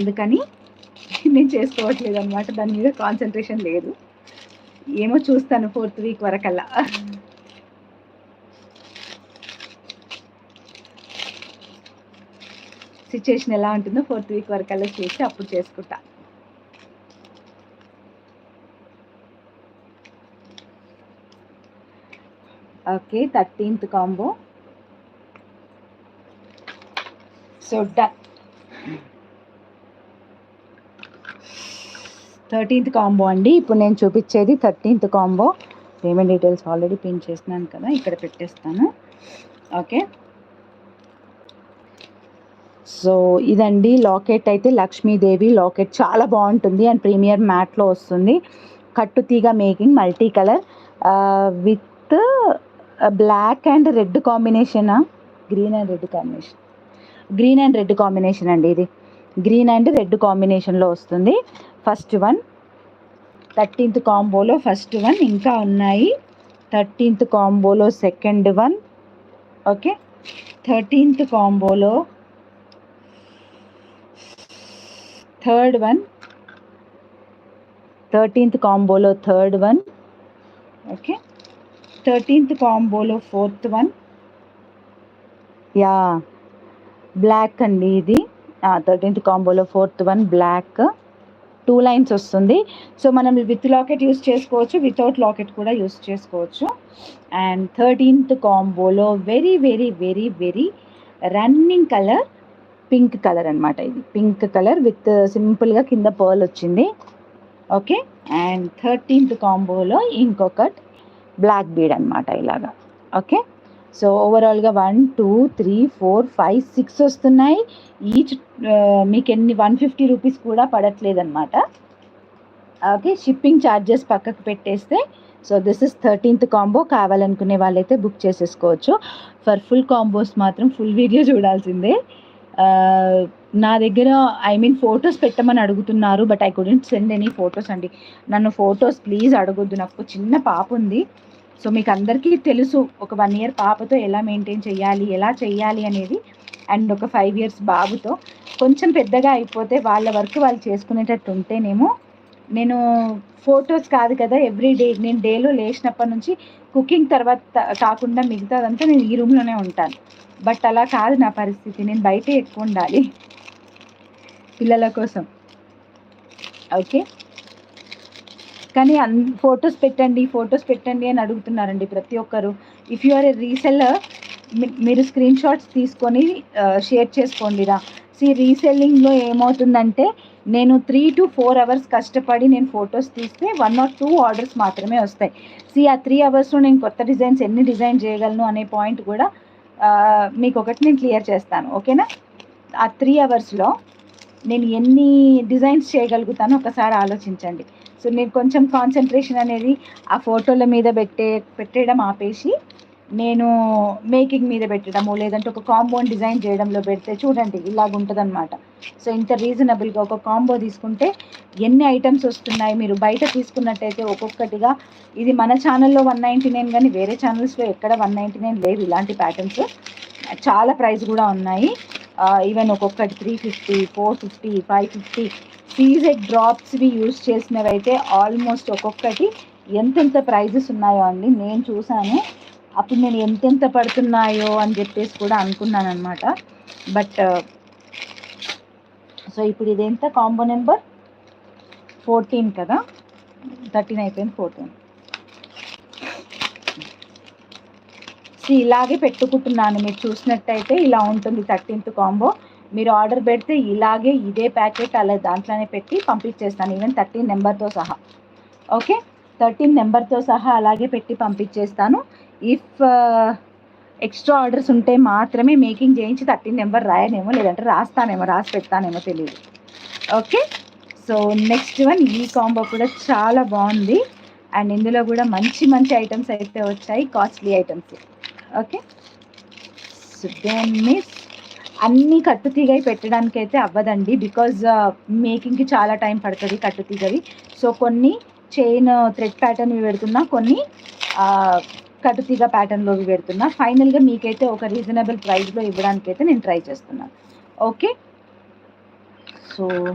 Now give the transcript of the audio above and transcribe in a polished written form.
అందుకని నేను చేసుకోవట్లేదు అనమాట, దాని మీద కాన్సన్ట్రేషన్ లేదు. ఏమో చూస్తాను 4th వీక్ వరకల్లా. సిచ్యుయేషన్ ఎలా ఉంటుందో 4th వీక్ వరకల్లా చేసి అప్పుడు చేసుకుంటా. Okay, 13th combo. So done. 13th combo అండి. ఇప్పుడు నేను చూపించేది 13th combo. Payment details already pin చేస్తున్నాను కదా, ఇక్కడ పెట్టేస్తాను. ఓకే, సో ఇదండి లాకెట్. అయితే లక్ష్మీదేవి లాకెట్ చాలా బాగుంటుంది అండ్ ప్రీమియర్ మ్యాట్లో వస్తుంది. కట్టు తీగ making, multi colour with black and red combination, green and red combination, green and red combination అండి. ఇది గ్రీన్ అండ్ రెడ్ కాంబినేషన్లో వస్తుంది. ఫస్ట్ వన్ 13th కాంబోలో ఫస్ట్ వన్. ఇంకా ఉన్నాయి 13th కాంబోలో సెకండ్ వన్. ఓకే, 13th కాంబోలో థర్డ్ వన్, 13th కాంబోలో థర్డ్ వన్. ఓకే, 13th కాంబోలో ఫోర్త్ వన్. యా, బ్లాక్ అండి ఇది. 13th కాంబోలో ఫోర్త్ వన్ బ్లాక్, 2 లైన్స్ వస్తుంది. సో మనం విత్ లాకెట్ యూస్ చేసుకోవచ్చు, వితౌట్ లాకెట్ కూడా యూస్ చేసుకోవచ్చు. అండ్ 13th కాంబోలో very very very very running colour pink colour అనమాట. ఇది పింక్ కలర్ విత్ సింపుల్గా కింద పర్ల్ వచ్చింది. ఓకే, అండ్ 13th కాంబోలో ఇంకొకటి బ్లాక్ బీడ్ అనమాట ఇలాగా. ఓకే, సో ఓవరాల్గా 1 2 3 4 5 6 వస్తున్నాయి. ఈచ్ మీకు ఎన్ని 150 రూపీస్ కూడా పడట్లేదు అనమాట. ఓకే, షిప్పింగ్ ఛార్జెస్ పక్కకు పెట్టేస్తే so this is 13th combo. కావాలనుకునే వాళ్ళైతే బుక్ చేసేసుకోవచ్చు. ఫర్ ఫుల్ కాంబోస్ మాత్రం ఫుల్ వీడియో చూడాల్సిందే. నా దగ్గర ఫొటోస్ పెట్టమని అడుగుతున్నారు, but I couldn't send any photos అండి. నన్ను ఫొటోస్ ప్లీజ్ అడగొద్దు, నాకు చిన్న పాప ఉంది. సో మీకు అందరికీ తెలుసు ఒక 1 year పాపతో ఎలా మెయింటైన్ చేయాలి, ఎలా చేయాలి అనేది. అండ్ ఒక 5 years బాబుతో కొంచెం పెద్దగా అయిపోతే వాళ్ళ వర్క్ వాళ్ళు చేసుకునేటట్టు ఉంటేనేమో నేను ఫొటోస్ కాదు కదా ఎవ్రీడే. నేను డేలో లేచినప్పటి నుంచి కుకింగ్ తర్వాత కాకుండా మిగతాదంతా నేను ఈ రూమ్లోనే ఉంటాను. బట్ అలా కాదు నా పరిస్థితి, నేను బయటే ఎక్కువ ఉండాలి పిల్లల కోసం. ఓకే, కానీ ఫొటోస్ పెట్టండి అని అడుగుతున్నారండి ప్రతి ఒక్కరు. If you are a reseller, మీరు స్క్రీన్ షాట్స్ తీసుకొని షేర్ చేసుకోండిరా. రీసెల్లింగ్లో ఏమవుతుందంటే నేను 3 to 4 hours కష్టపడి నేను ఫొటోస్ తీస్తే 1 or 2 ఆర్డర్స్ మాత్రమే వస్తాయి. ఆ 3 hours నేను కొత్త డిజైన్స్ ఎన్ని డిజైన్ చేయగలను అనే పాయింట్ కూడా మీకు ఒకటి నేను క్లియర్ చేస్తాను. ఓకేనా, ఆ 3 hours నేను ఎన్ని డిజైన్స్ చేయగలుగుతానో ఒకసారి ఆలోచించండి. సో నేను కొంచెం కాన్సన్ట్రేషన్ అనేది ఆ ఫోటోల మీద పెట్టేయడం ఆపేసి నేను మేకింగ్ మీద పెట్టడము, లేదంటే ఒక కాంబోని డిజైన్ చేయడంలో పెడితే చూడండి ఇలాగ ఉంటుంది అనమాట. సో ఇంత రీజనబుల్గా ఒక కాంబో తీసుకుంటే ఎన్ని ఐటమ్స్ వస్తున్నాయి. మీరు బయట తీసుకున్నట్టయితే ఒక్కొక్కటిగా ఇది మన ఛానల్లో 199 కానీ వేరే ఛానల్స్లో ఎక్కడ 199 లేవు ఇలాంటి ప్యాటర్న్స్. చాలా ప్రైస్ కూడా ఉన్నాయి. ఈవెన్ ఒక్కొక్కటి 350, 450, 550 సీజెడ్ డ్రాప్స్వి యూజ్ చేసినవి అయితే ఆల్మోస్ట్ ఒక్కొక్కటి ఎంతెంత ప్రైజెస్ ఉన్నాయో అండి నేను చూసాను. అప్పుడు నేను ఎంతెంత పడుతున్నాయో అని చెప్పేసి కూడా అనుకున్నాను అనమాట. బట్ సో ఇప్పుడు ఇదెంత కాంబో నెంబర్ 14 కదా, 13 అయిపోయింది 14. ఇలాగే పెట్టుకుంటున్నాను. మీరు చూసినట్టయితే ఇలా ఉంటుంది 13th కాంబో. మీరు ఆర్డర్ పెడితే ఇలాగే ఇదే ప్యాకెట్ అలా దాంట్లోనే పెట్టి పంపించేస్తాను, ఈవెన్ 13 నెంబర్తో సహా. ఓకే, 13 నెంబర్తో సహా అలాగే పెట్టి పంపించేస్తాను. ఇఫ్ ఎక్స్ట్రా ఆర్డర్స్ ఉంటే మాత్రమే మేకింగ్ చేయించి 13 నెంబర్ రాయనేమో, లేదంటే రాసి పెడతానేమో తెలియదు. ఓకే, సో నెక్స్ట్ వన్ ఈ కాంబో కూడా చాలా బాగుంది. అండ్ ఇందులో కూడా మంచి మంచి ఐటమ్స్ అయితే వచ్చాయి, costly items. Okay, so miss అన్నీ కట్టుతీగవి పెట్టడానికి అయితే అవ్వదండి, బికాజ్ మేకింగ్కి చాలా టైం పడుతుంది కట్టుతీగవి. సో కొన్ని చైన్ థ్రెడ్ ప్యాటర్న్వి పెడుతున్నా, కొన్ని కట్టుతీగ ప్యాటర్న్లోవి పెడుతున్నా. ఫైనల్గా మీకైతే ఒక రీజనబుల్ ప్రైస్లో ఇవ్వడానికైతే నేను ట్రై చేస్తున్నాను. Okay, so so